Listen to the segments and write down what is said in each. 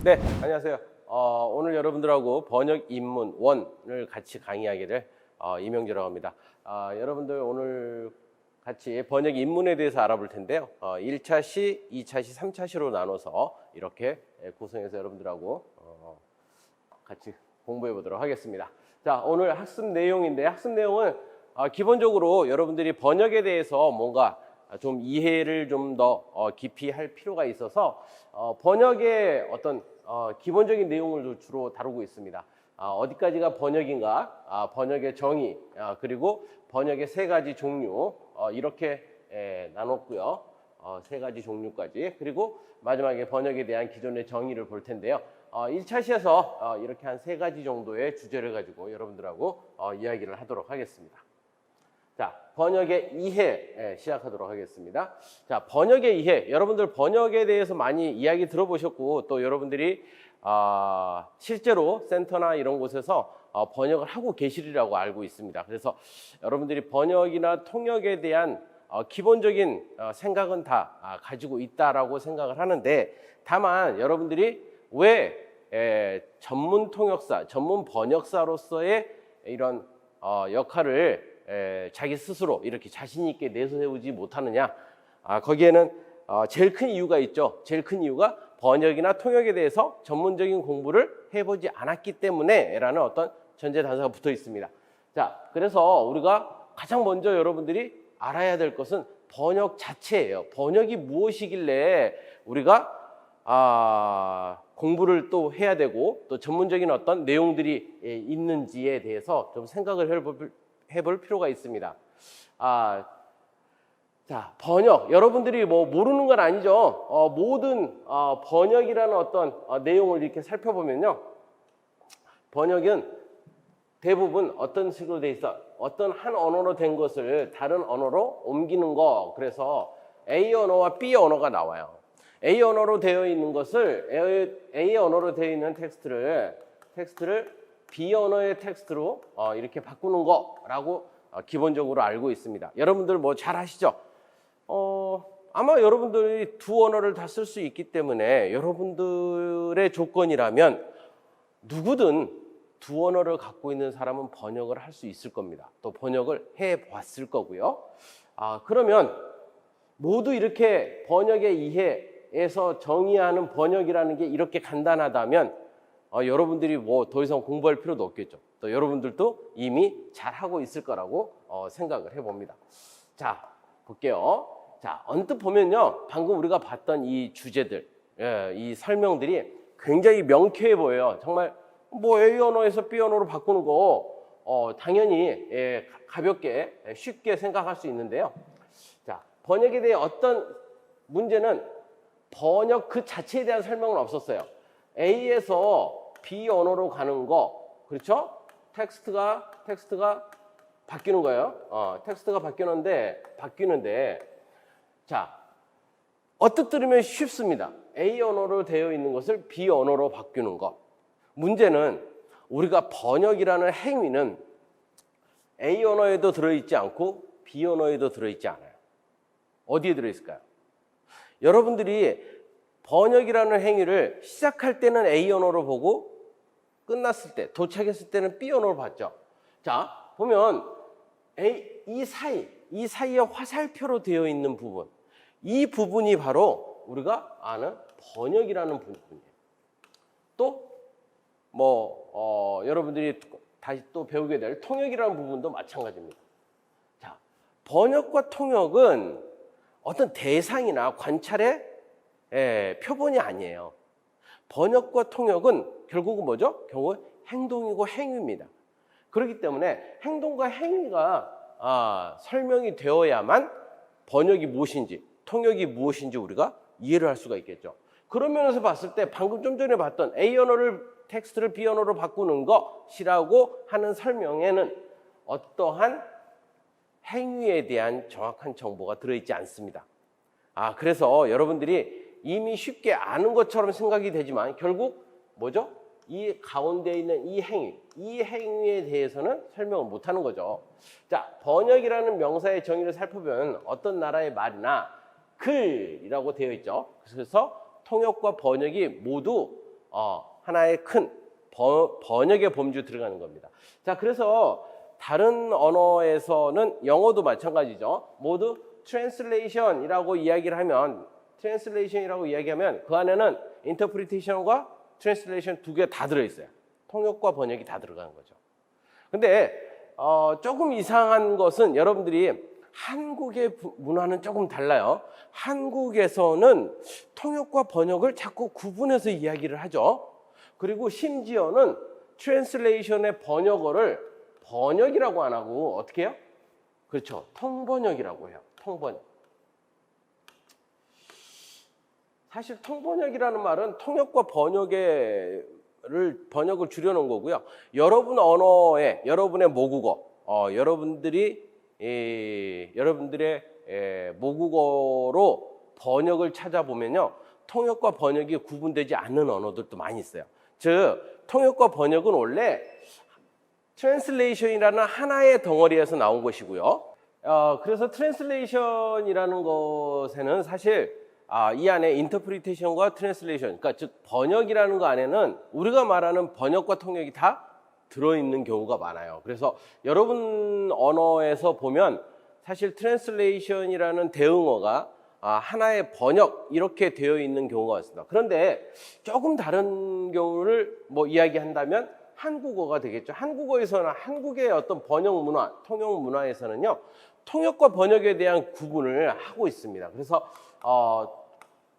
네, 안녕하세요. 오늘 여러분들하고 번역 입문 1을 같이 강의하게 될 이명주라고 합니다. 여러분들 오늘 같이 번역 입문에 대해서 알아볼 텐데요. 1차 시, 2차 시, 3차 시로 나눠서 이렇게 구성해서 여러분들하고 같이 공부해 보도록 하겠습니다. 자, 오늘 학습 내용인데 학습 내용은 기본적으로 여러분들이 번역에 대해서 뭔가 좀 이해를 좀 더 깊이 할 필요가 있어서 번역의 어떤 기본적인 내용을 주로 다루고 있습니다. 어디까지가 번역인가, 번역의 정의, 그리고 번역의 세 가지 종류 이렇게 나눴고요. 세 가지 종류까지. 그리고 마지막에 번역에 대한 기존의 정의를 볼 텐데요. 1차 시에서 이렇게 한 세 가지 정도의 주제를 가지고 여러분들하고 이야기를 하도록 하겠습니다. 자, 번역의 이해 시작하도록 하겠습니다. 자, 번역의 이해. 여러분들 번역에 대해서 많이 이야기 들어보셨고 또 여러분들이 실제로 센터나 이런 곳에서 번역을 하고 계시리라고 알고 있습니다. 그래서 여러분들이 번역이나 통역에 대한 기본적인 생각은 다 가지고 있다라고 생각을 하는데 다만 여러분들이 왜 전문 통역사, 전문 번역사로서의 이런 역할을 자기 스스로 이렇게 자신 있게 내세우지 못하느냐, 거기에는 제일 큰 이유가 있죠. 제일 큰 이유가 번역이나 통역에 대해서 전문적인 공부를 해보지 않았기 때문에 라는 어떤 전제 단서가 붙어 있습니다. 자, 그래서 우리가 가장 먼저 여러분들이 알아야 될 것은 번역 자체예요. 번역이 무엇이길래 우리가 공부를 또 해야 되고 또 전문적인 어떤 내용들이 있는지에 대해서 좀 생각을 해볼 필요가 있습니다. 자, 번역. 여러분들이 뭐 모르는 건 아니죠. 모든 번역이라는 어떤 내용을 이렇게 살펴보면요. 번역은 대부분 어떤 식으로 돼 있어? 어떤 한 언어로 된 것을 다른 언어로 옮기는 거. 그래서 A 언어와 B 언어가 나와요. A 언어로 되어 있는 것을 A 언어로 되어 있는 텍스트를 B 언어의 텍스트로 이렇게 바꾸는 거라고 기본적으로 알고 있습니다. 여러분들 뭐 잘 아시죠? 아마 여러분들이 두 언어를 다 쓸 수 있기 때문에 여러분들의 조건이라면 누구든 두 언어를 갖고 있는 사람은 번역을 할 수 있을 겁니다. 또 번역을 해봤을 거고요. 그러면 모두 이렇게 번역의 이해에서 정의하는 번역이라는 게 이렇게 간단하다면 여러분들이 뭐 더 이상 공부할 필요도 없겠죠. 또 여러분들도 이미 잘하고 있을 거라고 생각을 해봅니다. 자, 볼게요. 자, 언뜻 보면요. 방금 우리가 봤던 이 주제들, 이 설명들이 굉장히 명쾌해 보여요. 정말 뭐 A 언어에서 B 언어로 바꾸는 거 당연히 가볍게 쉽게 생각할 수 있는데요. 자, 번역에 대해 어떤 문제는 번역 그 자체에 대한 설명은 없었어요. A에서 B 언어로 가는 거, 그렇죠? 텍스트가 바뀌는 거예요. 텍스트가 바뀌는데, 자, 언뜻 들으면 쉽습니다. A 언어로 되어 있는 것을 B 언어로 바뀌는 것. 문제는 우리가 번역이라는 행위는 A 언어에도 들어있지 않고 B 언어에도 들어있지 않아요. 어디에 들어있을까요? 여러분들이 번역이라는 행위를 시작할 때는 A 언어로 보고 끝났을 때, 도착했을 때는 B 언어로 봤죠. 자, 보면 이 사이에 화살표로 되어 있는 부분, 이 부분이 바로 우리가 아는 번역이라는 부분이에요. 또 여러분들이 다시 또 배우게 될 통역이라는 부분도 마찬가지입니다. 자, 번역과 통역은 어떤 대상이나 관찰의 표본이 아니에요. 번역과 통역은 결국은 뭐죠? 결국 행동이고 행위입니다. 그렇기 때문에 행동과 행위가 설명이 되어야만 번역이 무엇인지, 통역이 무엇인지 우리가 이해를 할 수가 있겠죠. 그런 면에서 봤을 때 방금 좀 전에 봤던 A 언어를 텍스트를 B 언어로 바꾸는 것이라고 하는 설명에는 어떠한 행위에 대한 정확한 정보가 들어있지 않습니다. 그래서 여러분들이 이미 쉽게 아는 것처럼 생각이 되지만 결국 뭐죠? 이 가운데 있는 이 행위에 대해서는 설명을 못하는 거죠. 자, 번역이라는 명사의 정의를 살펴보면 어떤 나라의 말이나 글이라고 되어 있죠. 그래서 통역과 번역이 모두 하나의 큰 번역의 범주 들어가는 겁니다. 자, 그래서 다른 언어에서는 영어도 마찬가지죠. 모두 translation이라고 이야기를 하면 그 안에는 interpretation과 translation 두 개 다 들어있어요. 통역과 번역이 다 들어가는 거죠. 근데 조금 이상한 것은 여러분들이 한국의 문화는 조금 달라요. 한국에서는 통역과 번역을 자꾸 구분해서 이야기를 하죠. 그리고 심지어는 트랜슬레이션의 번역이라고 안 하고 어떻게 해요? 그렇죠. 통번역이라고 해요. 통번역. 사실 통번역이라는 말은 통역과 번역을 줄여놓은 거고요. 여러분 언어에 여러분의 모국어, 여러분들의 모국어로 번역을 찾아보면요, 통역과 번역이 구분되지 않는 언어들도 많이 있어요. 즉, 통역과 번역은 원래 트랜슬레이션이라는 하나의 덩어리에서 나온 것이고요. 그래서 트랜슬레이션이라는 것에는 사실 이 안에 인터프리테이션과 트랜슬레이션, 그러니까 즉 번역이라는 거 안에는 우리가 말하는 번역과 통역이 다 들어있는 경우가 많아요. 그래서 여러분 언어에서 보면 사실 트랜슬레이션이라는 대응어가 하나의 번역 이렇게 되어 있는 경우가 많습니다. 그런데 조금 다른 경우를 이야기한다면 한국어가 되겠죠. 한국어에서는 한국의 어떤 번역 문화, 통역 문화에서는요, 통역과 번역에 대한 구분을 하고 있습니다. 그래서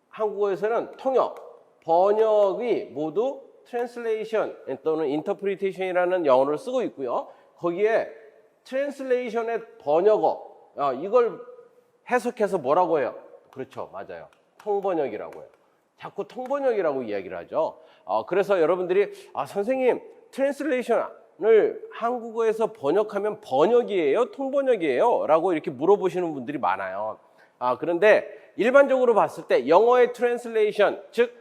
한국어에서는 통역, 번역이 모두 translation 또는 interpretation이라는 영어를 쓰고 있고요. 거기에 translation의 번역어, 이걸 해석해서 뭐라고 해요? 그렇죠, 맞아요. 통번역이라고 해요. 자꾸 통번역이라고 이야기를 하죠. 그래서 여러분들이 선생님, 트랜슬레이션을 한국어에서 번역하면 번역이에요? 통번역이에요? 라고 이렇게 물어보시는 분들이 많아요. 그런데 일반적으로 봤을 때 영어의 트랜슬레이션, 즉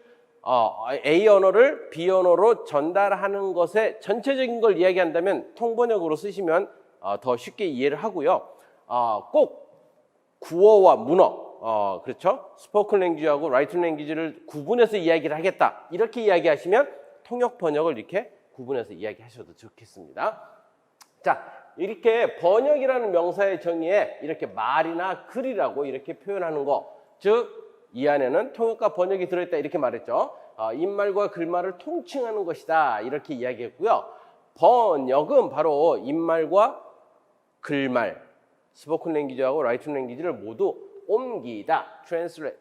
A 언어를 B 언어로 전달하는 것의 전체적인 걸 이야기한다면 통번역으로 쓰시면 더 쉽게 이해를 하고요. 꼭 구어와 문어, 그렇죠? 스포큰 랭귀지하고 라이튼 랭귀지를 구분해서 이야기를 하겠다, 이렇게 이야기하시면 통역 번역을 이렇게 구분해서 이야기하셔도 좋겠습니다. 자, 이렇게 번역이라는 명사의 정의에 이렇게 말이나 글이라고 이렇게 표현하는 거, 즉 이 안에는 통역과 번역이 들어있다 이렇게 말했죠. 입말과 글말을 통칭하는 것이다 이렇게 이야기했고요. 번역은 바로 입말과 글말, 스포큰 랭귀지하고 라이튼 랭귀지를 모두 옮기다,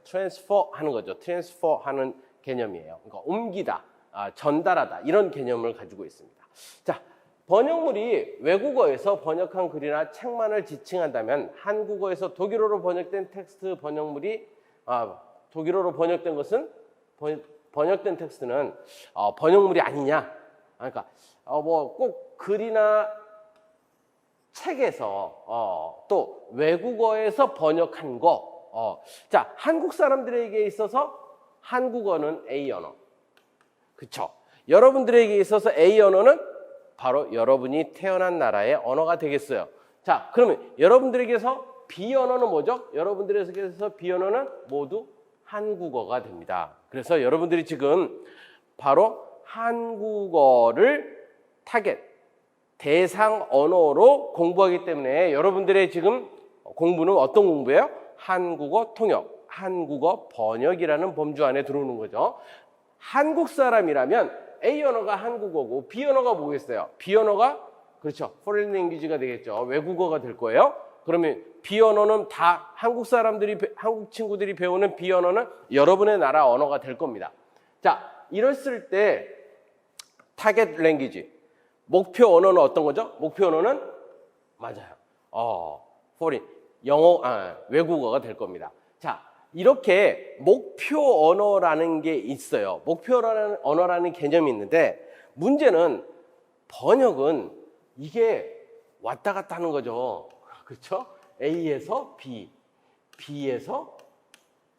트랜스퍼 하는 거죠. 트랜스퍼 하는 개념이에요. 그러니까 옮기다, 전달하다, 이런 개념을 가지고 있습니다. 자, 번역물이 외국어에서 번역한 글이나 책만을 지칭한다면 한국어에서 독일어로 번역된 텍스트 번역물이 독일어로 번역된 것은 번역된 텍스트는 번역물이 아니냐? 그러니까 꼭 글이나 책에서 또 외국어에서 번역한 거. 자, 한국 사람들에게 있어서 한국어는 A 언어. 그쵸? 여러분들에게 있어서 A 언어는 바로 여러분이 태어난 나라의 언어가 되겠어요. 자, 그러면 여러분들에게서 B 언어는 뭐죠? 여러분들에게서 B 언어는 모두 한국어가 됩니다. 그래서 여러분들이 지금 바로 한국어를 타겟, 대상 언어로 공부하기 때문에 여러분들의 지금 공부는 어떤 공부예요? 한국어 통역, 한국어 번역이라는 범주 안에 들어오는 거죠. 한국 사람이라면 A 언어가 한국어고 B 언어가 뭐겠어요? B 언어가 그렇죠, foreign language가 되겠죠. 외국어가 될 거예요. 그러면 B 언어는 다 한국 친구들이 배우는 B 언어는 여러분의 나라 언어가 될 겁니다. 자, 이랬을 때 타겟 랭귀지, 목표 언어는 어떤 거죠? 목표 언어는 맞아요. foreign, 외국어가 될 겁니다. 자, 이렇게 목표 언어라는 게 있어요. 목표 언어라는 개념이 있는데 문제는 번역은 이게 왔다 갔다 하는 거죠. 그렇죠? A에서 B, B에서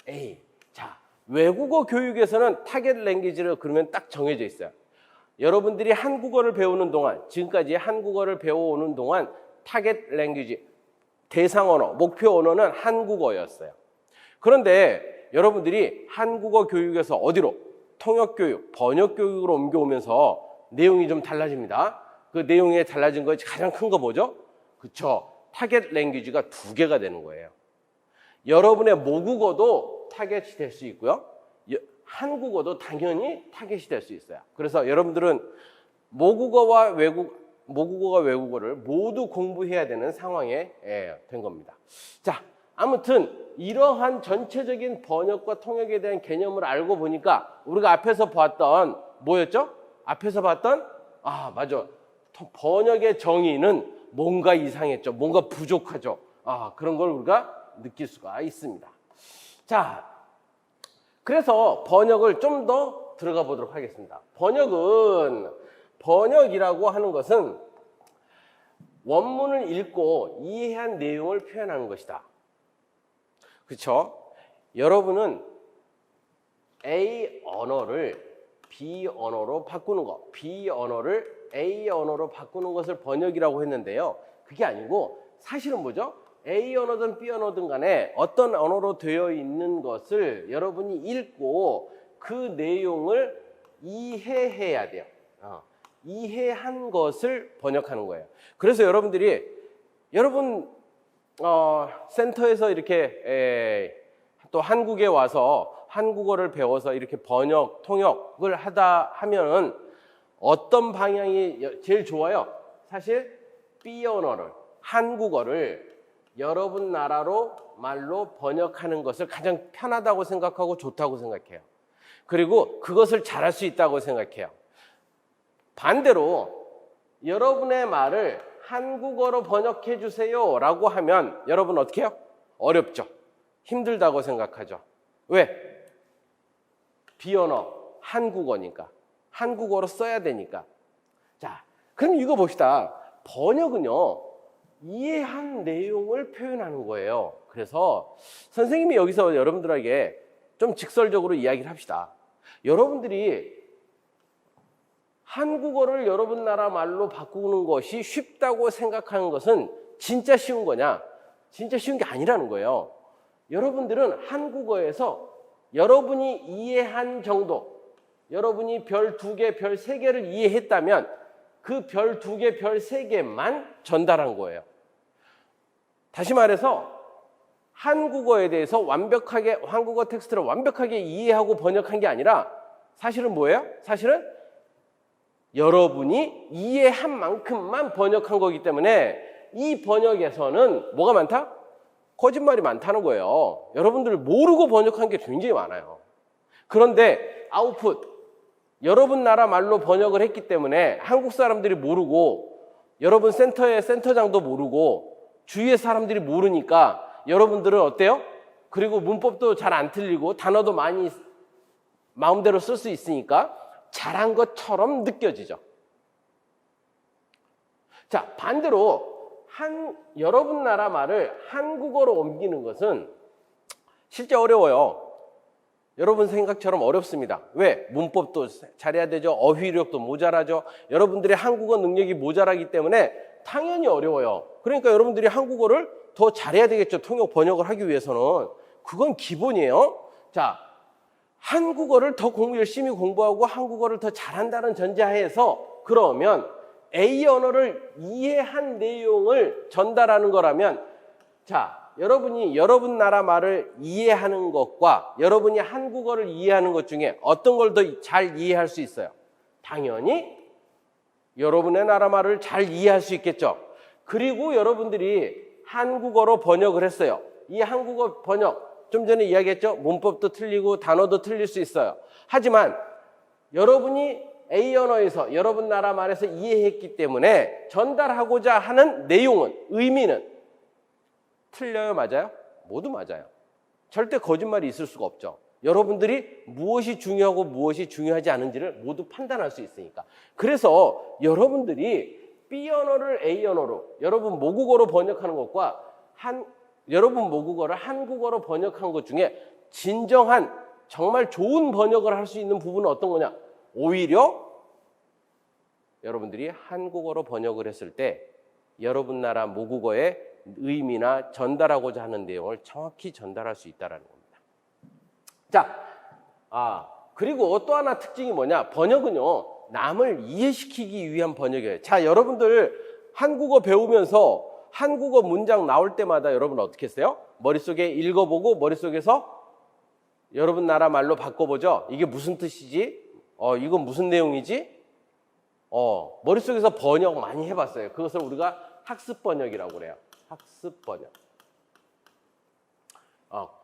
A. 자, 외국어 교육에서는 타겟 랭귀지를 그러면 딱 정해져 있어요. 여러분들이 한국어를 배우는 동안, 지금까지 한국어를 배워오는 동안 타겟 랭귀지, 대상 언어, 목표 언어는 한국어였어요. 그런데 여러분들이 한국어 교육에서 어디로? 통역교육, 번역교육으로 옮겨오면서 내용이 좀 달라집니다. 그 내용에 달라진 거 가장 큰 거 뭐죠? 그쵸. 타겟 랭귀지가 2개가 되는 거예요. 여러분의 모국어도 타겟이 될 수 있고요. 한국어도 당연히 타겟이 될 수 있어요. 그래서 여러분들은 모국어가 외국어를 모두 공부해야 되는 상황에 된 겁니다. 자, 아무튼 이러한 전체적인 번역과 통역에 대한 개념을 알고 보니까 우리가 앞에서 봤던 뭐였죠? 앞에서 봤던 맞아. 번역의 정의는 뭔가 이상했죠. 뭔가 부족하죠. 그런 걸 우리가 느낄 수가 있습니다. 자, 그래서 번역을 좀 더 들어가 보도록 하겠습니다. 번역이라고 하는 것은 원문을 읽고 이해한 내용을 표현하는 것이다. 그렇죠? 여러분은 A 언어를 B 언어로 바꾸는 것, B 언어를 A 언어로 바꾸는 것을 번역이라고 했는데요. 그게 아니고 사실은 뭐죠? A 언어든 B 언어든 간에 어떤 언어로 되어 있는 것을 여러분이 읽고 그 내용을 이해해야 돼요. 이해한 것을 번역하는 거예요. 그래서 여러분 센터에서 이렇게 또 한국에 와서 한국어를 배워서 이렇게 번역, 통역을 하다 하면은 어떤 방향이 제일 좋아요? 사실 B 언어를, 한국어를 여러분 나라로 말로 번역하는 것을 가장 편하다고 생각하고 좋다고 생각해요. 그리고 그것을 잘할 수 있다고 생각해요. 반대로 여러분의 말을 한국어로 번역해 주세요 라고 하면 여러분 어떻게 해요? 어렵죠. 힘들다고 생각하죠. 왜? 비언어, 한국어니까. 한국어로 써야 되니까. 자, 그럼 이거 봅시다. 번역은요, 이해한 내용을 표현하는 거예요. 그래서 선생님이 여기서 여러분들에게 좀 직설적으로 이야기를 합시다. 여러분들이 한국어를 여러분 나라 말로 바꾸는 것이 쉽다고 생각하는 것은 진짜 쉬운 거냐? 진짜 쉬운 게 아니라는 거예요. 여러분들은 한국어에서 여러분이 이해한 정도, 여러분이 별 2개, 별 3개를 이해했다면 그 별 2개, 별 3개만 전달한 거예요. 다시 말해서 한국어에 대해서 한국어 텍스트를 완벽하게 이해하고 번역한 게 아니라 사실은 뭐예요? 사실은 여러분이 이해한 만큼만 번역한 거기 때문에 이 번역에서는 뭐가 많다? 거짓말이 많다는 거예요. 여러분들 모르고 번역한 게 굉장히 많아요. 그런데 아웃풋, 여러분 나라 말로 번역을 했기 때문에 한국 사람들이 모르고 여러분 센터의 센터장도 모르고 주위의 사람들이 모르니까 여러분들은 어때요? 그리고 문법도 잘 안 틀리고 단어도 많이 마음대로 쓸 수 있으니까 잘한 것처럼 느껴지죠. 자, 반대로 여러분 나라 말을 한국어로 옮기는 것은 실제 어려워요. 여러분 생각처럼 어렵습니다. 왜? 문법도 잘해야 되죠. 어휘력도 모자라죠. 여러분들의 한국어 능력이 모자라기 때문에 당연히 어려워요. 그러니까 여러분들이 한국어를 더 잘해야 되겠죠. 통역 번역을 하기 위해서는. 그건 기본이에요. 자, 한국어를 더 열심히 공부하고 한국어를 더 잘한다는 전제하에서 그러면 A 언어를 이해한 내용을 전달하는 거라면 자, 여러분이 여러분 나라 말을 이해하는 것과 여러분이 한국어를 이해하는 것 중에 어떤 걸 더 잘 이해할 수 있어요? 당연히 여러분의 나라 말을 잘 이해할 수 있겠죠. 그리고 여러분들이 한국어로 번역을 했어요. 이 한국어 번역 좀 전에 이야기했죠. 문법도 틀리고 단어도 틀릴 수 있어요. 하지만 여러분이 A 언어에서 여러분 나라 말에서 이해했기 때문에 전달하고자 하는 내용은, 의미는 틀려요? 맞아요? 모두 맞아요. 절대 거짓말이 있을 수가 없죠. 여러분들이 무엇이 중요하고 무엇이 중요하지 않은지를 모두 판단할 수 있으니까. 그래서 여러분들이 B 언어를 A 언어로, 여러분 모국어로 번역하는 것과 여러분 모국어를 한국어로 번역한 것 중에 진정한 정말 좋은 번역을 할 수 있는 부분은 어떤 거냐? 오히려 여러분들이 한국어로 번역을 했을 때 여러분 나라 모국어의 의미나 전달하고자 하는 내용을 정확히 전달할 수 있다는 겁니다. 자, 그리고 또 하나 특징이 뭐냐? 번역은요, 남을 이해시키기 위한 번역이에요. 자, 여러분들 한국어 배우면서 한국어 문장 나올 때마다 여러분 어떻게 했어요? 머릿속에 읽어보고 머릿속에서 여러분 나라 말로 바꿔보죠. 이게 무슨 뜻이지? 이건 무슨 내용이지? 머릿속에서 번역 많이 해봤어요. 그것을 우리가 학습 번역이라고 그래요. 학습 번역.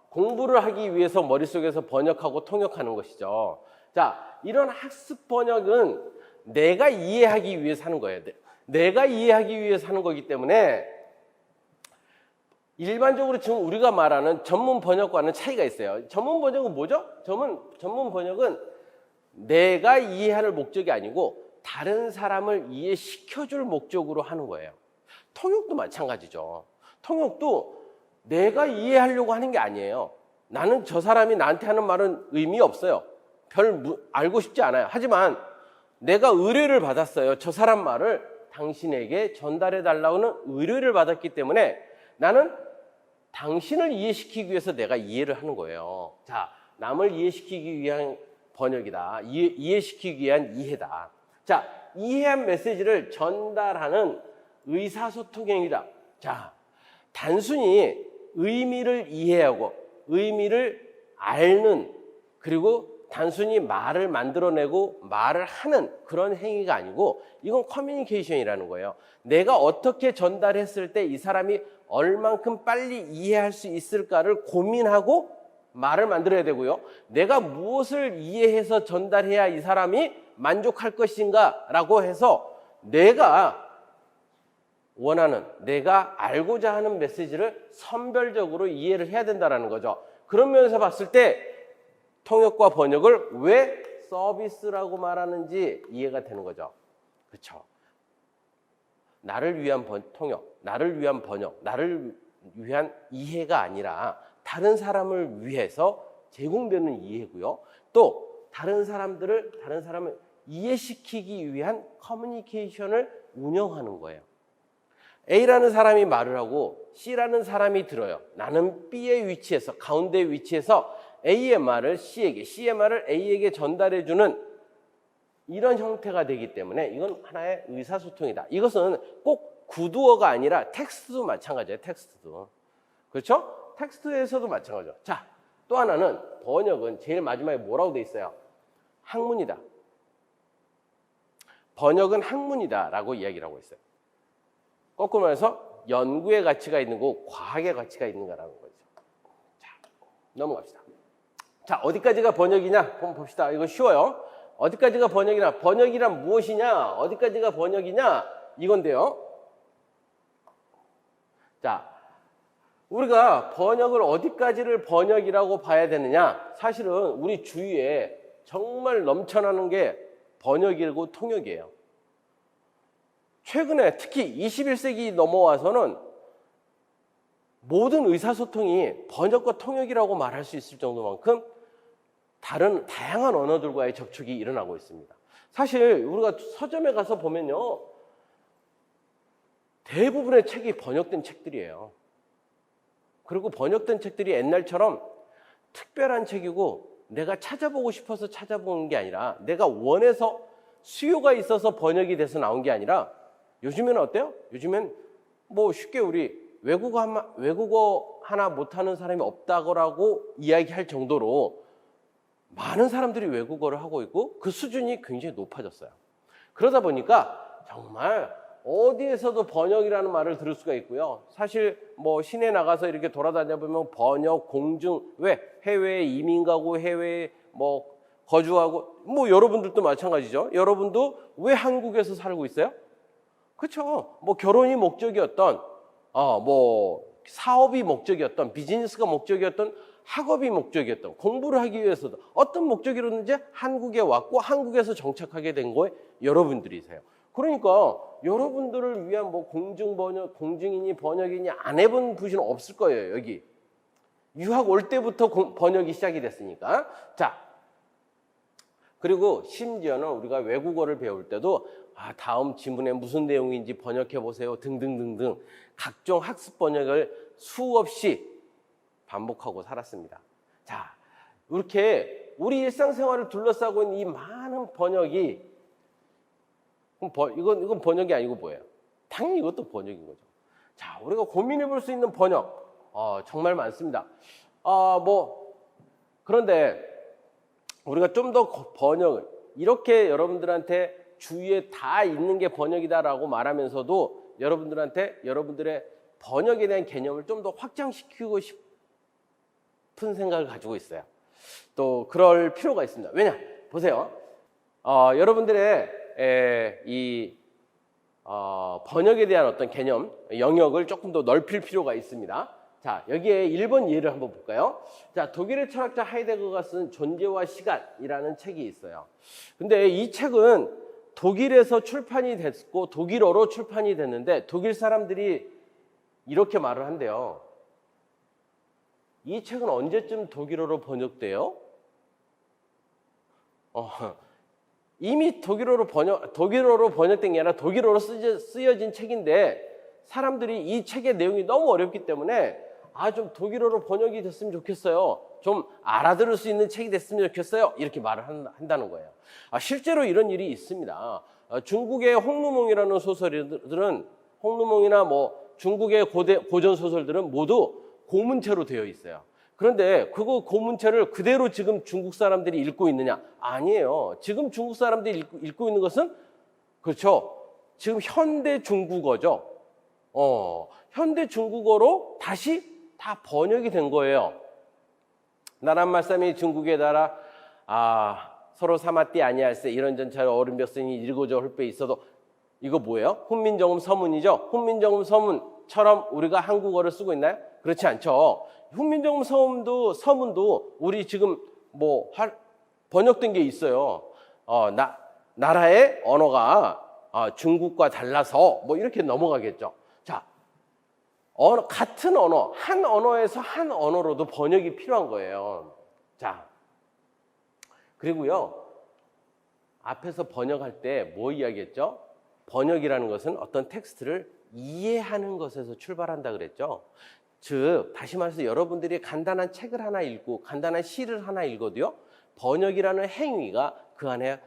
공부를 하기 위해서 머릿속에서 번역하고 통역하는 것이죠. 자, 이런 학습 번역은 내가 이해하기 위해서 하는 거예요. 내가 이해하기 위해서 하는 거기 때문에 일반적으로 지금 우리가 말하는 전문 번역과는 차이가 있어요. 전문 번역은 뭐죠? 전문 번역은 내가 이해할 목적이 아니고 다른 사람을 이해시켜줄 목적으로 하는 거예요. 통역도 마찬가지죠. 통역도 내가 이해하려고 하는 게 아니에요. 나는 저 사람이 나한테 하는 말은 의미 없어요. 알고 싶지 않아요. 하지만 내가 의뢰를 받았어요. 저 사람 말을 당신에게 전달해 달라고는 의뢰를 받았기 때문에 나는 당신을 이해시키기 위해서 내가 이해를 하는 거예요. 자, 남을 이해시키기 위한 번역이다. 이해시키기 위한 이해다. 자, 이해한 메시지를 전달하는 의사소통행위다. 자, 단순히 의미를 이해하고 의미를 알는, 그리고 단순히 말을 만들어내고 말을 하는 그런 행위가 아니고 이건 커뮤니케이션이라는 거예요. 내가 어떻게 전달했을 때 이 사람이 얼만큼 빨리 이해할 수 있을까를 고민하고 말을 만들어야 되고요. 내가 무엇을 이해해서 전달해야 이 사람이 만족할 것인가 라고 해서 내가 원하는, 내가 알고자 하는 메시지를 선별적으로 이해를 해야 된다는 거죠. 그런 면에서 봤을 때 통역과 번역을 왜 서비스라고 말하는지 이해가 되는 거죠. 그렇죠? 나를 위한 통역, 나를 위한 번역, 나를 위한 이해가 아니라 다른 사람을 위해서 제공되는 이해고요. 또 다른 사람을 이해시키기 위한 커뮤니케이션을 운영하는 거예요. A라는 사람이 말을 하고 C라는 사람이 들어요. 나는 B의 위치에서, 가운데 위치에서 A의 말을 C에게, C의 말을 A에게 전달해주는 이런 형태가 되기 때문에 이건 하나의 의사소통이다. 이것은 꼭 구두어가 아니라 텍스트도 마찬가지예요. 텍스트도. 그렇죠? 텍스트에서도 마찬가지죠. 자, 또 하나는 번역은 제일 마지막에 뭐라고 돼 있어요? 학문이다. 번역은 학문이다라고 이야기를 하고 있어요. 거꾸로 말해서 연구의 가치가 있는 거고 과학의 가치가 있는가라는 거죠. 자, 넘어갑시다. 자, 어디까지가 번역이냐? 한번 봅시다. 이거 쉬워요. 어디까지가 번역이냐? 번역이란 무엇이냐? 어디까지가 번역이냐? 이건데요. 자, 우리가 번역을 어디까지를 번역이라고 봐야 되느냐? 사실은 우리 주위에 정말 넘쳐나는 게 번역이고 통역이에요. 최근에 특히 21세기 넘어와서는 모든 의사소통이 번역과 통역이라고 말할 수 있을 정도만큼 다양한 언어들과의 접촉이 일어나고 있습니다. 사실 우리가 서점에 가서 보면요, 대부분의 책이 번역된 책들이에요. 그리고 번역된 책들이 옛날처럼 특별한 책이고 내가 찾아보고 싶어서 찾아보는 게 아니라 내가 원해서 수요가 있어서 번역이 돼서 나온 게 아니라 요즘에는 어때요? 요즘엔 뭐 쉽게 우리 외국어 하나 못하는 사람이 없다고 이야기할 정도로 많은 사람들이 외국어를 하고 있고 그 수준이 굉장히 높아졌어요. 그러다 보니까 정말 어디에서도 번역이라는 말을 들을 수가 있고요. 사실 뭐 시내 나가서 이렇게 돌아다녀 보면 번역, 공증, 왜 해외에 이민 가고 해외에 뭐 거주하고 뭐 여러분들도 마찬가지죠. 여러분도 왜 한국에서 살고 있어요? 그렇죠. 뭐 결혼이 목적이었던, 뭐 사업이 목적이었던, 비즈니스가 목적이었던, 학업이 목적이었던, 공부를 하기 위해서도 어떤 목적이었는지 한국에 왔고 한국에서 정착하게 된 거에 여러분들이세요. 그러니까 여러분들을 위한 뭐 공증번역, 공증이니 번역이니 안 해본 분은 없을 거예요. 여기 유학 올 때부터 번역이 시작이 됐으니까. 자, 그리고 심지어는 우리가 외국어를 배울 때도 다음 지문에 무슨 내용인지 번역해 보세요 등등등등 각종 학습 번역을 수없이 반복하고 살았습니다. 자, 이렇게 우리 일상생활을 둘러싸고 있는 이 많은 번역이 이건 번역이 아니고 뭐예요? 당연히 이것도 번역인 거죠. 자, 우리가 고민해 볼 수 있는 번역 정말 많습니다. 그런데 우리가 좀 더 번역을 이렇게 여러분들한테 주위에 다 있는 게 번역이다라고 말하면서도 여러분들의 번역에 대한 개념을 좀 더 확장시키고 싶은 생각을 가지고 있어요. 또 그럴 필요가 있습니다. 왜냐? 보세요. 여러분들의 번역에 대한 어떤 개념, 영역을 조금 더 넓힐 필요가 있습니다. 자, 여기에 1번 예를 한번 볼까요? 자, 독일의 철학자 하이데거가 쓴 존재와 시간이라는 책이 있어요. 근데 이 책은 독일에서 출판이 됐고 독일어로 출판이 됐는데 독일 사람들이 이렇게 말을 한대요. 이 책은 언제쯤 독일어로 번역돼요? 이미 독일어로 번역된 게 아니라 독일어로 쓰여진 책인데 사람들이 이 책의 내용이 너무 어렵기 때문에 좀 독일어로 번역이 됐으면 좋겠어요. 좀 알아들을 수 있는 책이 됐으면 좋겠어요. 이렇게 말을 한다는 거예요. 실제로 이런 일이 있습니다. 중국의 홍루몽이라는 소설들은 홍루몽이나 중국의 고전 소설들은 모두 고문체로 되어 있어요. 그런데 그거 고문체를 그대로 지금 중국 사람들이 읽고 있느냐? 아니에요. 지금 중국 사람들이 읽고 있는 것은 그렇죠. 지금 현대 중국어죠. 현대 중국어로 다시 다 번역이 된 거예요. 나란 말씀이 중국의 나라 서로 사마띠 아니할세 이런 전차를 어른 벽선이 일고저 홀빼 있어도 이거 뭐예요? 훈민정음 서문이죠. 훈민정음 서문처럼 우리가 한국어를 쓰고 있나요? 그렇지 않죠. 훈민정음 서문도 우리 지금 번역된 게 있어요. 나라의 언어가 중국과 달라서 이렇게 넘어가겠죠. 자, 같은 언어, 한 언어에서 한 언어로도 번역이 필요한 거예요. 자, 그리고요, 앞에서 번역할 때 뭐 이야기했죠? 번역이라는 것은 어떤 텍스트를 이해하는 것에서 출발한다 그랬죠. 즉, 다시 말해서 여러분들이 간단한 책을 하나 읽고 간단한 시를 하나 읽어도요, 번역이라는 행위가 그 안에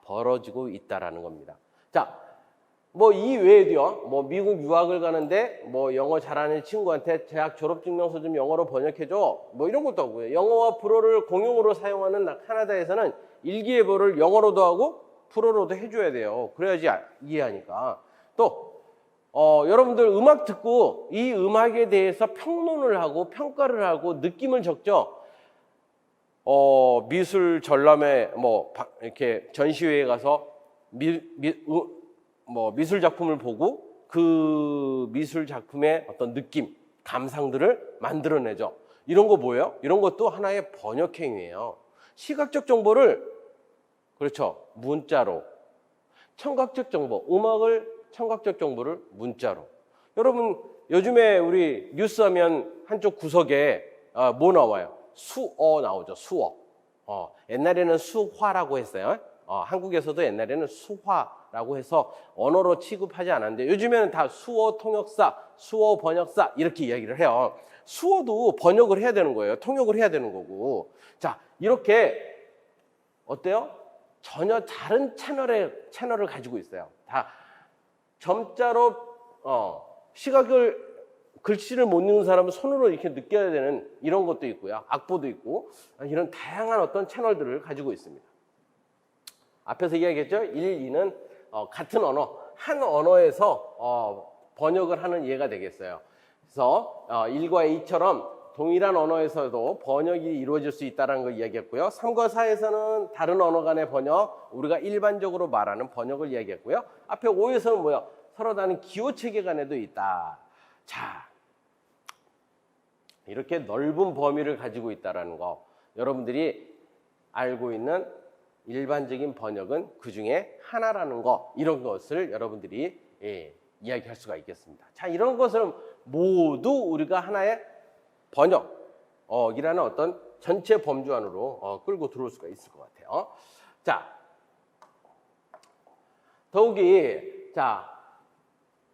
벌어지고 있다라는 겁니다. 자, 이 외에도요, 미국 유학을 가는데 영어 잘하는 친구한테 대학 졸업증명서 좀 영어로 번역해줘. 이런 것도 하고요. 영어와 불어를 공용으로 사용하는 카나다에서는 일기예보를 영어로도 하고 불어로도 해줘야 돼요. 그래야지 이해하니까. 또 여러분들 음악 듣고 이 음악에 대해서 평론을 하고 평가를 하고 느낌을 적죠. 미술 전람회 이렇게 전시회에 가서 미술 작품을 보고 그 미술 작품의 어떤 느낌, 감상들을 만들어내죠. 이런 거 뭐예요? 이런 것도 하나의 번역 행위예요. 시각적 정보를 그렇죠. 문자로. 청각적 정보, 청각적 정보를 문자로. 여러분, 요즘에 우리 뉴스 하면 한쪽 구석에 뭐 나와요? 수어 나오죠. 수어. 옛날에는 수화라고 했어요. 한국에서도 옛날에는 수화라고 해서 언어로 취급하지 않았는데 요즘에는 다 수어 통역사, 수어 번역사 이렇게 이야기를 해요. 수어도 번역을 해야 되는 거예요. 통역을 해야 되는 거고. 자, 이렇게 어때요? 전혀 다른 채널을 가지고 있어요. 다 점자로 글씨를 못 읽는 사람은 손으로 이렇게 느껴야 되는 이런 것도 있고요. 악보도 있고 이런 다양한 어떤 채널들을 가지고 있습니다. 앞에서 이야기했죠. 1, 2는 같은 언어, 한 언어에서 번역을 하는 예가 되겠어요. 그래서 1과 2처럼 동일한 언어에서도 번역이 이루어질 수 있다는 걸 이야기했고요. 3과 4에서는 다른 언어 간의 번역, 우리가 일반적으로 말하는 번역을 이야기했고요. 앞에 5에서는 뭐야? 서로 다른 기호체계 간에도 있다. 자, 이렇게 넓은 범위를 가지고 있다는 거. 여러분들이 알고 있는 일반적인 번역은 그 중에 하나라는 거, 이런 것을 여러분들이 이야기할 수가 있겠습니다. 자, 이런 것을 모두 우리가 하나의 번역이라는 어떤 전체 범주 안으로 끌고 들어올 수가 있을 것 같아요. 자, 더욱이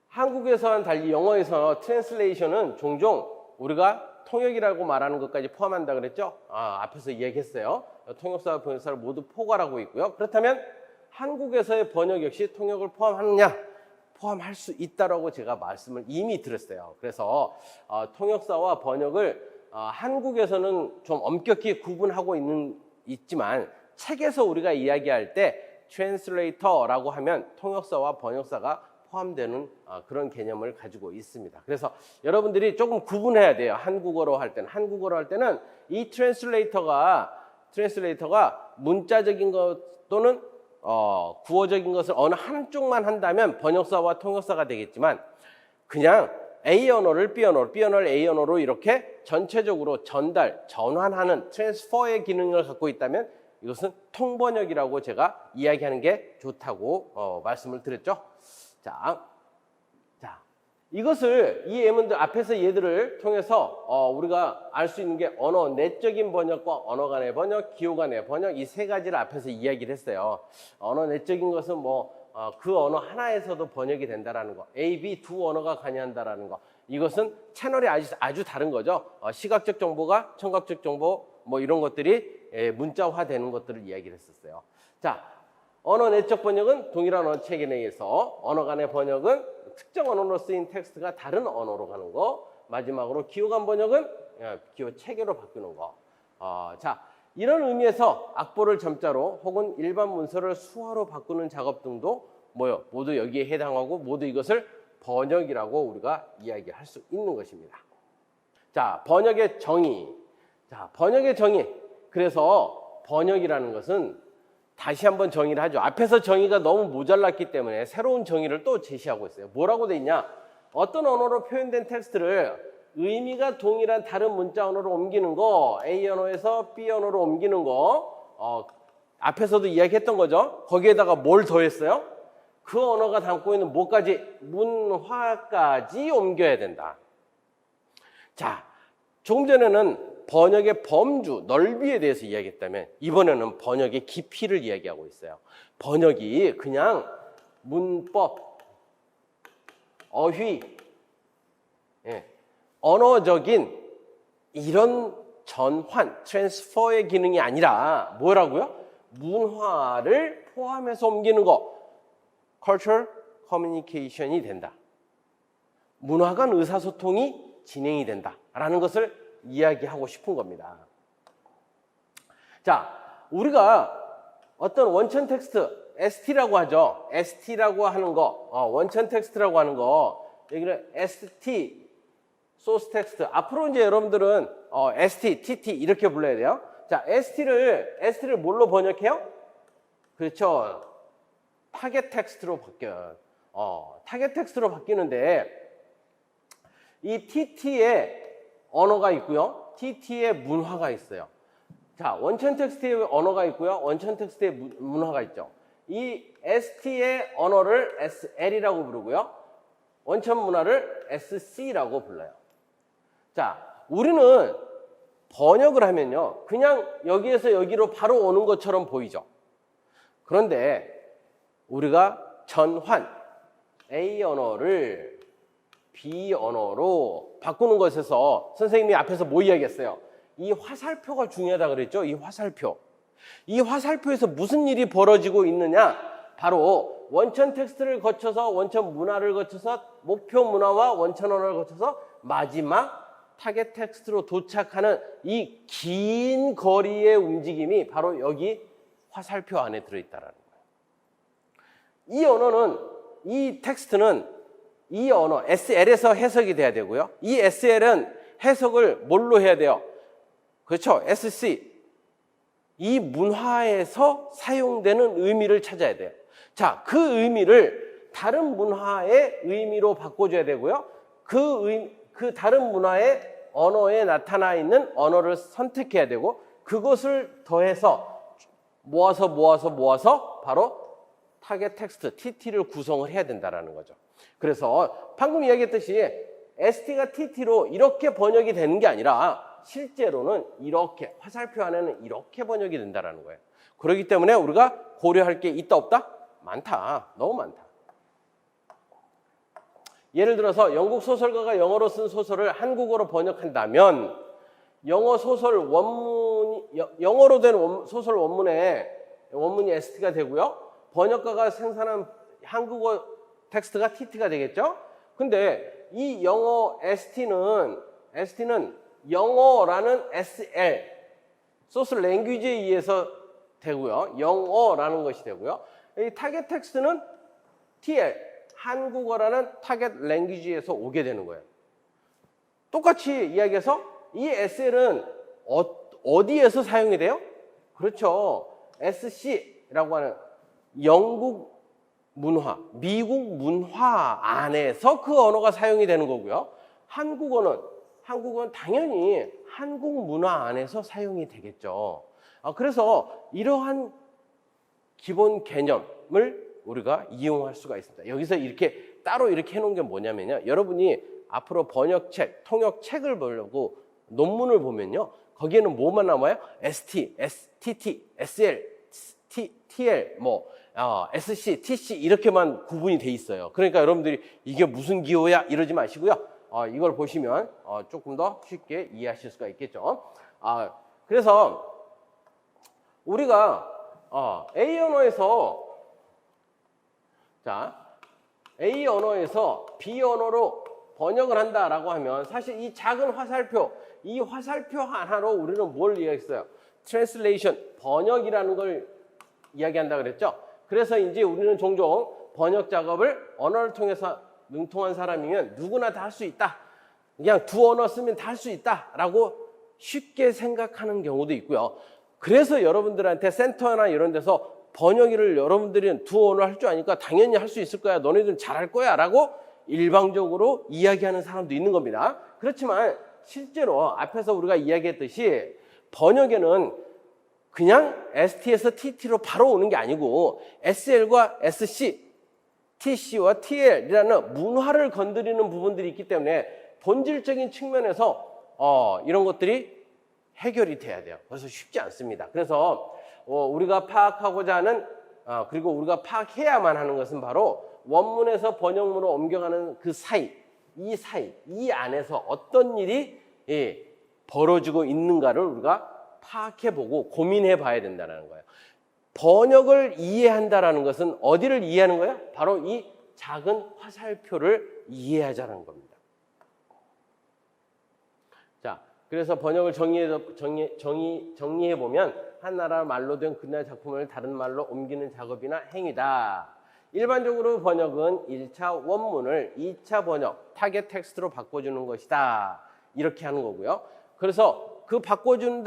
한국에서는 달리 영어에서 트랜슬레이션은 종종 우리가 통역이라고 말하는 것까지 포함한다 그랬죠? 앞에서 이야기했어요. 통역사와 번역사를 모두 포괄하고 있고요. 그렇다면 한국에서의 번역 역시 통역을 포함하느냐? 포함할 수 있다라고 제가 말씀을 이미 드렸어요. 그래서 통역사와 번역을 한국에서는 좀 엄격히 구분하고 있지만 책에서 우리가 이야기할 때 트랜슬레이터라고 하면 통역사와 번역사가 포함되는 그런 개념을 가지고 있습니다. 그래서 여러분들이 조금 구분해야 돼요. 한국어로 할 때는 이 트랜슬레이터가 문자적인 것 또는 구어적인 것을 어느 한쪽만 한다면 번역사와 통역사가 되겠지만 그냥 A 언어를 B 언어로, B 언어를 A 언어로 이렇게 전체적으로 전환하는 트랜스퍼의 기능을 갖고 있다면 이것은 통번역이라고 제가 이야기하는 게 좋다고 말씀을 드렸죠. 자, 이것을 이 예문들 앞에서 얘들을 통해서 우리가 알 수 있는 게 언어 내적인 번역과 언어 간의 번역, 기호 간의 번역 이 세 가지를 앞에서 이야기를 했어요. 언어 내적인 것은 그 언어 하나에서도 번역이 된다라는 거, A, B 두 언어가 관여한다라는 거. 이것은 채널이 아주 다른 거죠. 시각적 정보가 청각적 정보 이런 것들이 문자화되는 것들을 이야기를 했었어요. 자, 언어 내적 번역은 동일한 언어 체계 내에서 언어 간의 번역은 특정 언어로 쓰인 텍스트가 다른 언어로 가는 거. 마지막으로 기호 간 번역은 기호 체계로 바꾸는 거. 자, 이런 의미에서 악보를 점자로 혹은 일반 문서를 수화로 바꾸는 작업 등도 모두 여기에 해당하고 모두 이것을 번역이라고 우리가 이야기할 수 있는 것입니다. 자, 번역의 정의. 그래서 번역이라는 것은 다시 한번 정의를 하죠. 앞에서 정의가 너무 모자랐기 때문에 새로운 정의를 또 제시하고 있어요. 뭐라고 돼 있냐? 어떤 언어로 표현된 텍스트를 의미가 동일한 다른 문자 언어로 옮기는 거, A 언어에서 B 언어로 옮기는 거, 앞에서도 이야기했던 거죠. 거기에다가 뭘 더했어요? 그 언어가 담고 있는 뭐까지? 문화까지 옮겨야 된다. 자, 조금 전에는 번역의 범주, 넓이에 대해서 이야기했다면 이번에는 번역의 깊이를 이야기하고 있어요. 번역이 그냥 문법, 어휘, 언어적인 이런 전환, 트랜스퍼의 기능이 아니라 뭐라고요? 문화를 포함해서 옮기는 거, cultural communication이 된다. 문화 간 의사소통이 진행이 된다라는 것을 이야기하고 싶은 겁니다. 자, 우리가 어떤 원천 텍스트, ST라고 하죠. ST라고 하는 거, 원천 텍스트라고 하는 거, 여기는 ST, 소스 텍스트. 앞으로 이제 여러분들은 ST, TT 이렇게 불러야 돼요. 자, ST를 뭘로 번역해요? 그렇죠. 타겟 텍스트로 바뀌어요. 타겟 텍스트로 바뀌는데 이 TT의 언어가 있고요. TT의 문화가 있어요. 자, 원천 텍스트의 언어가 있고요. 원천 텍스트의 문화가 있죠. 이 ST의 언어를 SL이라고 부르고요. 원천 문화를 SC라고 불러요. 자, 우리는 번역을 하면요. 그냥 여기에서 여기로 바로 오는 것처럼 보이죠. 그런데 우리가 전환, A 언어를 B 언어로 바꾸는 것에서 선생님이 앞에서 뭐 이야기했어요? 이 화살표가 중요하다 그랬죠? 이 화살표. 이 화살표에서 무슨 일이 벌어지고 있느냐? 바로 원천 텍스트를 거쳐서 원천 문화를 거쳐서 목표 문화와 원천 언어를 거쳐서 마지막 타겟 텍스트로 도착하는 이 긴 거리의 움직임이 바로 여기 화살표 안에 들어있다는 거예요. 이 언어는, 이 텍스트는 이 언어, SL에서 해석이 돼야 되고요. 이 SL은 해석을 뭘로 해야 돼요? 그렇죠. SC. 이 문화에서 사용되는 의미를 찾아야 돼요. 자, 그 의미를 다른 문화의 의미로 바꿔줘야 되고요. 그 다른 문화의 언어에 나타나 있는 언어를 선택해야 되고 그것을 더해서 모아서 바로 타겟 텍스트, TT를 구성을 해야 된다는 거죠. 그래서 방금 이야기했듯이 ST가 TT로 이렇게 번역이 되는 게 아니라 실제로는 이렇게 화살표 안에는 이렇게 번역이 된다는 거예요. 그렇기 때문에 우리가 고려할 게 있다 없다? 많다. 너무 많다. 예를 들어서 영국 소설가가 영어로 쓴 소설을 한국어로 번역한다면 영어 소설 원문이 영어로 된 소설 원문이 ST가 되고요. 번역가가 생산한 한국어 텍스트가 TT가 되겠죠. 근데 이 영어 ST는 영어라는 SL 소스 랭귀지에 의해서 되고요. 영어라는 것이 되고요. 이 타겟 텍스트는 TL 한국어라는 타겟 랭귀지에서 오게 되는 거예요. 똑같이 이야기해서 이 SL은 어디에서 사용이 돼요? 그렇죠. SC라고 하는 영국 문화, 미국 문화 안에서 그 언어가 사용이 되는 거고요. 한국어는 당연히 한국 문화 안에서 사용이 되겠죠. 그래서 이러한 기본 개념을 우리가 이용할 수가 있습니다. 여기서 따로 이렇게 해놓은 게 뭐냐면요. 여러분이 앞으로 번역책, 통역책을 보려고 논문을 보면요. 거기에는 뭐만 나와요? ST, STT, SL, TL, SC, TC 이렇게만 구분이 돼 있어요. 그러니까 여러분들이 이게 무슨 기호야 이러지 마시고요. 이걸 보시면 조금 더 쉽게 이해하실 수가 있겠죠. 그래서 우리가 A 언어에서 B 언어로 번역을 한다라고 하면 사실 이 작은 화살표, 이 화살표 하나로 우리는 뭘 이야기했어요? 트랜슬레이션, 번역이라는 걸 이야기한다 그랬죠. 그래서 이제 우리는 종종 번역 작업을 언어를 통해서 능통한 사람이면 누구나 다 할 수 있다. 그냥 두 언어 쓰면 다 할 수 있다라고 쉽게 생각하는 경우도 있고요. 그래서 여러분들한테 센터나 이런 데서 번역일을 여러분들이 두 언어 할 줄 아니까 당연히 할 수 있을 거야. 너네들은 잘할 거야. 라고 일방적으로 이야기하는 사람도 있는 겁니다. 그렇지만 실제로 앞에서 우리가 이야기했듯이 번역에는 그냥 ST에서 TT로 바로 오는 게 아니고 SL과 SC, TC와 TL이라는 문화를 건드리는 부분들이 있기 때문에 본질적인 측면에서 이런 것들이 해결이 돼야 돼요. 그래서 쉽지 않습니다. 그래서 우리가 파악하고자 하는 그리고 우리가 파악해야만 하는 것은 바로 원문에서 번역문으로 옮겨가는 그 사이, 이 안에서 어떤 일이 벌어지고 있는가를 우리가 파악해보고 고민해봐야 된다는 거예요. 번역을 이해한다는 것은 어디를 이해하는 거예요? 바로 이 작은 화살표를 이해하자는 겁니다. 자, 그래서 번역을 정리해보면 한 나라 말로 된 그날 작품을 다른 말로 옮기는 작업이나 행위다. 일반적으로 번역은 1차 원문을 2차 번역, 타겟 텍스트로 바꿔주는 것이다. 이렇게 하는 거고요. 그래서 그 바꿔주는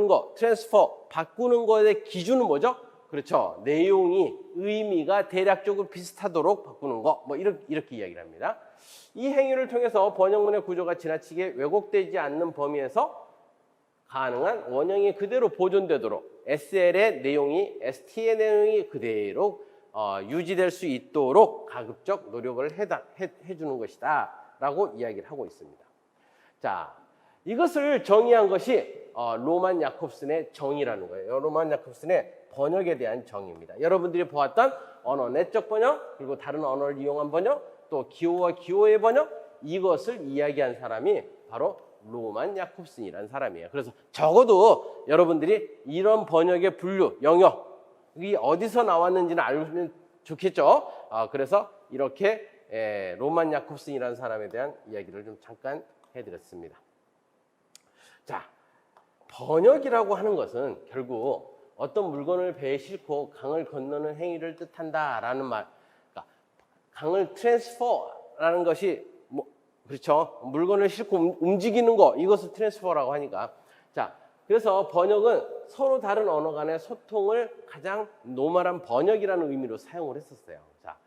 거, 트랜스퍼, 바꾸는 거의 기준은 뭐죠? 그렇죠. 내용이, 의미가 대략적으로 비슷하도록 바꾸는 거, 이렇게 이야기를 합니다. 이 행위를 통해서 번역문의 구조가 지나치게 왜곡되지 않는 범위에서 가능한 원형이 그대로 보존되도록 SL의 내용이 ST의 내용이 그대로 유지될 수 있도록 가급적 노력을 해주는 것이다 라고 이야기를 하고 있습니다. 자, 이것을 정의한 것이 로만 야콥슨의 정의라는 거예요. 로만 야콥슨의 번역에 대한 정의입니다. 여러분들이 보았던 언어 내적 번역, 그리고 다른 언어를 이용한 번역, 또 기호와 기호의 번역, 이것을 이야기한 사람이 바로 로만 야콥슨이라는 사람이에요. 그래서 적어도 여러분들이 이런 번역의 분류, 영역이 어디서 나왔는지는 알면 좋겠죠. 그래서 이렇게 로만 야콥슨이라는 사람에 대한 이야기를 좀 잠깐 해드렸습니다. 자, 번역이라고 하는 것은 결국 어떤 물건을 배에 싣고 강을 건너는 행위를 뜻한다라는 말. 그러니까 강을 트랜스퍼라는 것이 그렇죠. 물건을 싣고 움직이는 거, 이것을 트랜스퍼라고 하니까. 자, 그래서 번역은 서로 다른 언어 간의 소통을 가장 노멀한 번역이라는 의미로 사용을 했었어요. 자,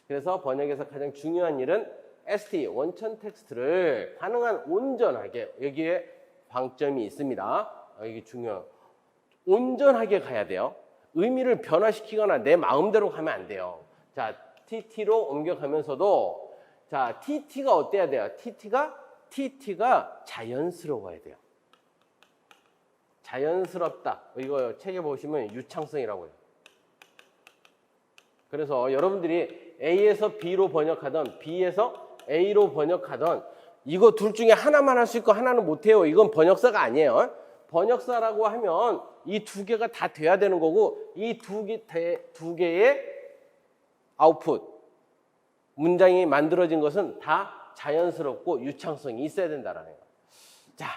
그래서 번역에서 가장 중요한 일은 ST, 원천 텍스트를 가능한 온전하게, 여기에 방점이 있습니다. 이게 중요해요. 온전하게 가야 돼요. 의미를 변화시키거나 내 마음대로 가면 안 돼요. 자, TT로 옮겨가면서도 자, TT가 어때야 돼요? TT가 자연스러워야 돼요. 자연스럽다. 이거 책에 보시면 유창성이라고 해요. 그래서 여러분들이 A에서 B로 번역하던 B에서 A로 번역하던 이거 둘 중에 하나만 할 수 있고 하나는 못해요. 이건 번역사가 아니에요. 번역사라고 하면 이 두 개가 다 돼야 되는 거고 이 두 개의 아웃풋 문장이 만들어진 것은 다 자연스럽고 유창성이 있어야 된다라는 거예요. 자,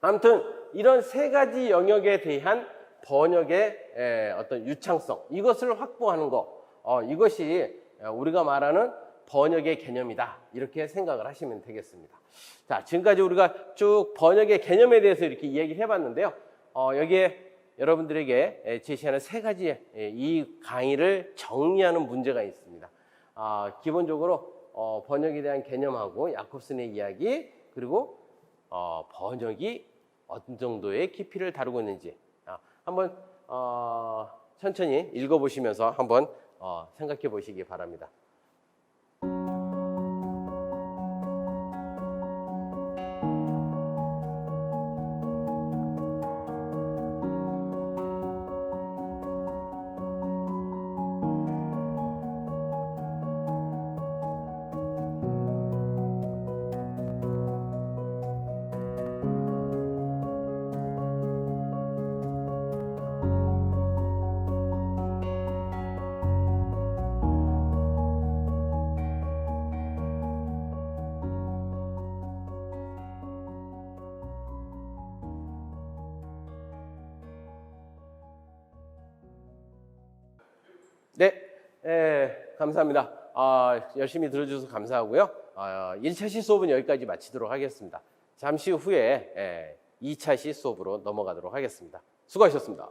아무튼 이런 세 가지 영역에 대한 번역의 어떤 유창성 이것을 확보하는 거 이것이 우리가 말하는 번역의 개념이다 이렇게 생각을 하시면 되겠습니다. 자, 지금까지 우리가 쭉 번역의 개념에 대해서 이렇게 이야기를 해봤는데요. 여기에 여러분들에게 제시하는 세 가지의 이 강의를 정리하는 문제가 있습니다. 기본적으로 번역에 대한 개념하고 야콥슨의 이야기 그리고 번역이 어떤 정도의 깊이를 다루고 있는지 한번 천천히 읽어보시면서 한번 생각해 보시기 바랍니다. 네, 감사합니다. 열심히 들어주셔서 감사하고요. 1차 시 수업은 여기까지 마치도록 하겠습니다. 잠시 후에 2차 시 수업으로 넘어가도록 하겠습니다. 수고하셨습니다.